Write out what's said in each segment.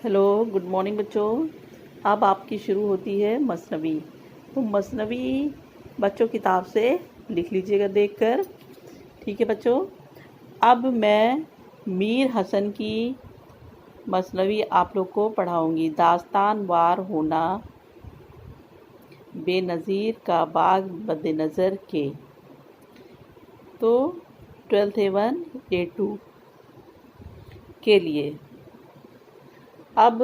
Hello, good morning बच्चों। अब आपकी शुरू होती है मसनवी। तो मसनवी बच्चों किताब से लिख लीजिएगा देखकर। ठीक है बच्चों। अब मैं मीर हसन की मसनवी आप लोग को पढ़ाऊंगी। दास्तान वार होना बेनज़ीर का बाग बदनज़र के। तो 12th A1 A2 के लिए। अब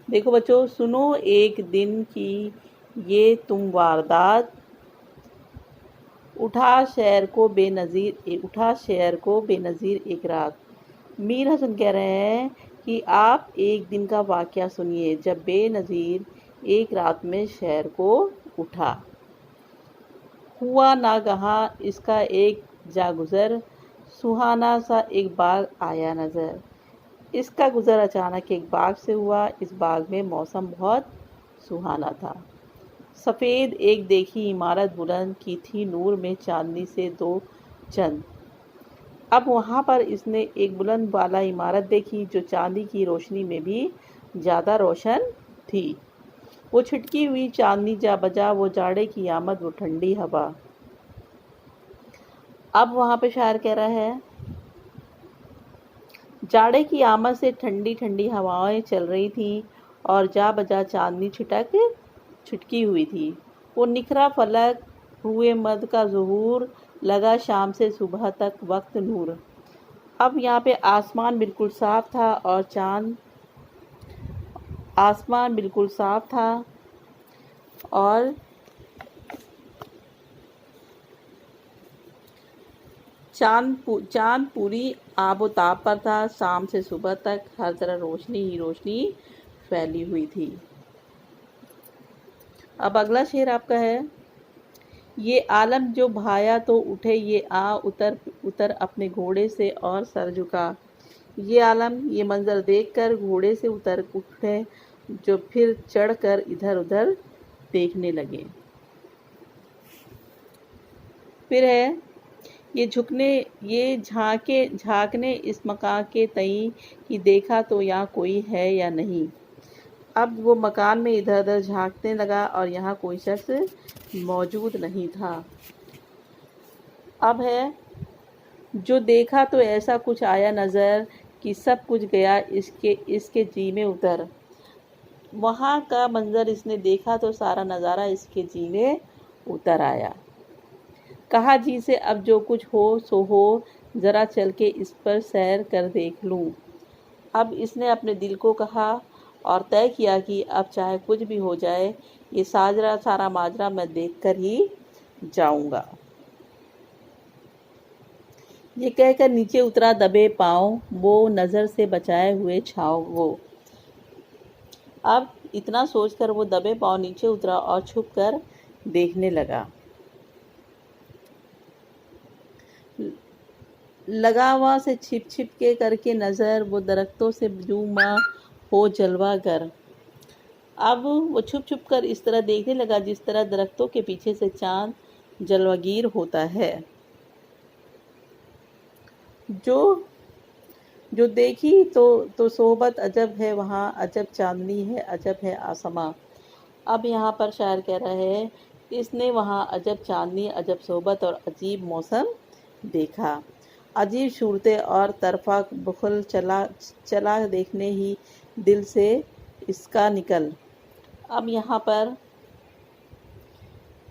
देखो बच्चों, सुनो एक दिन की ये तुम वारदात, उठा शहर को बेनज़ीर एक रात। मीर हसन कह रहे हैं कि आप एक दिन का वाक़या सुनिए जब बेनज़ीर एक रात में शहर को उठा। हुआ नागहां इसका एक जागुज़र, सुहाना सा एक बाग आया नज़र। इसका गुज़र अचानक एक बाग से हुआ। इस बाग में मौसम बहुत सुहाना था। सफ़ेद एक देखी इमारत बुलंद की थी नूर में चांदनी से दो चंद। अब वहाँ पर इसने एक बुलंद वाला इमारत देखी जो चांदी की रोशनी में भी ज़्यादा रोशन थी। वो छिटकी हुई चांदनी जा बजा, वो जाड़े की आमद, वो ठंडी हवा। अब वहाँ पे शायर कह रहा है, जाड़े की आमद से ठंडी ठंडी हवाएं चल रही थीं और जा बजा चांदनी छिटकी हुई थी। वो निखरा फलक हुए मद का ज़ुहूर, लगा शाम से सुबह तक वक्त नूर। अब यहाँ पे आसमान बिल्कुल साफ था और चांद पूरी आबोताब पर था। शाम से सुबह तक हर तरफ रोशनी ही रोशनी फैली हुई थी। अब अगला शेर आपका है, ये आलम जो भाया तो उठे, ये आ उतर उतर अपने घोड़े से और सर झुका। ये आलम, ये मंजर देखकर घोड़े से उतर उठे, जो फिर चढ़कर इधर उधर देखने लगे। फिर है, ये झांकने इस मकान के तई कि देखा तो यहाँ कोई है या नहीं। अब वो मकान में इधर उधर झांकने लगा और यहाँ कोई शख्स मौजूद नहीं था। अब है, जो देखा तो ऐसा कुछ आया नज़र कि सब कुछ गया इसके जी में उतर। वहाँ का मंजर इसने देखा तो सारा नज़ारा इसके जी में उतर आया। कहा जी से अब जो कुछ हो सो हो, ज़रा चल के इस पर सैर कर देख लूँ। अब इसने अपने दिल को कहा और तय किया कि अब चाहे कुछ भी हो जाए, ये सारा माजरा मैं देखकर ही जाऊंगा। ये कहकर नीचे उतरा दबे पाँव, वो नज़र से बचाए हुए छाँव वो। अब इतना सोचकर वो दबे पाँव नीचे उतरा और छुप कर देखने लगा वहाँ से छिप छिप के करके नज़र, वो दरख्तों से जुमा हो जलवा कर। अब वो छुप छुप कर इस तरह देखने लगा जिस तरह दरख्तों के पीछे से चांद जलवागीर होता है। जो देखी तो सोबत अजब है वहाँ, अजब चांदनी है, अजब है आसमां। अब यहाँ पर शायर कह रहा है, इसने वहाँ अजब चांदनी, अजब सोबत और अजीब मौसम देखा। अजीब सूरतें और तरफा बुखल चला देखने ही दिल से इसका निकल। अब यहाँ पर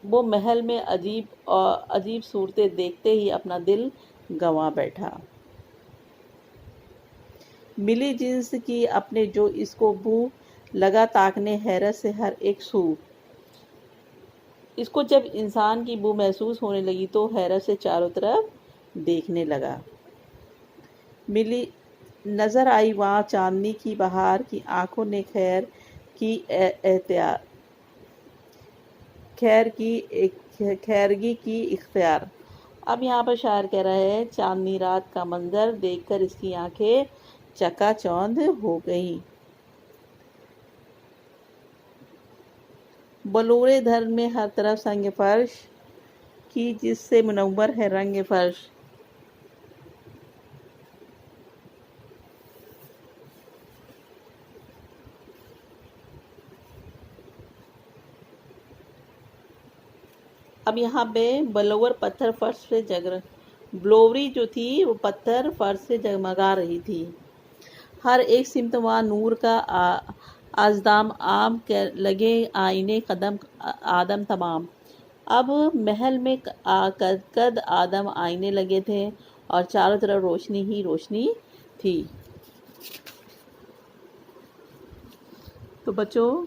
वो महल में अजीब सूरतें देखते ही अपना दिल गंवा बैठा। मिली जिन्स की अपने जो इसको बू, लगा ताकने हैरत से हर एक सू। इसको जब इंसान की बू महसूस होने लगी तो हैरत से चारों तरफ देखने लगा। मिली नज़र आई वहाँ चांदनी की बहार की आंखों ने खैरगी की इख्तियार। अब यहाँ पर शायर कह रहा है, चांदनी रात का मंजर देखकर इसकी आंखें चकाचौंध हो गईं। बलूरे धर में हर तरफ संग फर्श की, जिससे मुनव्वर है रंग फर्श। अब यहाँ पे ब्लोवर पत्थर फर्श से जग ब्लोवरी जो थी वो पत्थर फर्श से जगमगा रही थी। हर एक सिमत वहाँ नूर का आज़दाम आम के लगे आईने कदम आदम तमाम। अब महल में कद कद आदम आईने लगे थे और चारों तरफ रोशनी ही रोशनी थी। तो बच्चों,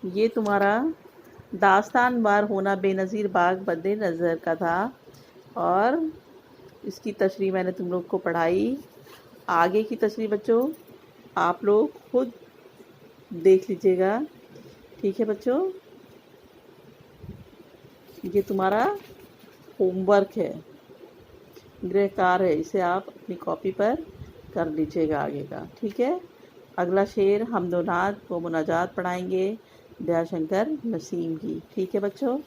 ये तुम्हारा दास्तान बार होना बेनज़ीर बाग बदे नज़र का था और इसकी तशरीह मैंने तुम लोग को पढ़ाई। आगे की तशरीह बच्चों आप लोग खुद देख लीजिएगा, ठीक है बच्चों। ये तुम्हारा होमवर्क है, गृह कार्य है, इसे आप अपनी कॉपी पर कर लीजिएगा आगे का, ठीक है। अगला शेर हम्दो नात व मुनाजात पढ़ाएंगे दयाशंकर नसीम की, ठीक है बच्चों।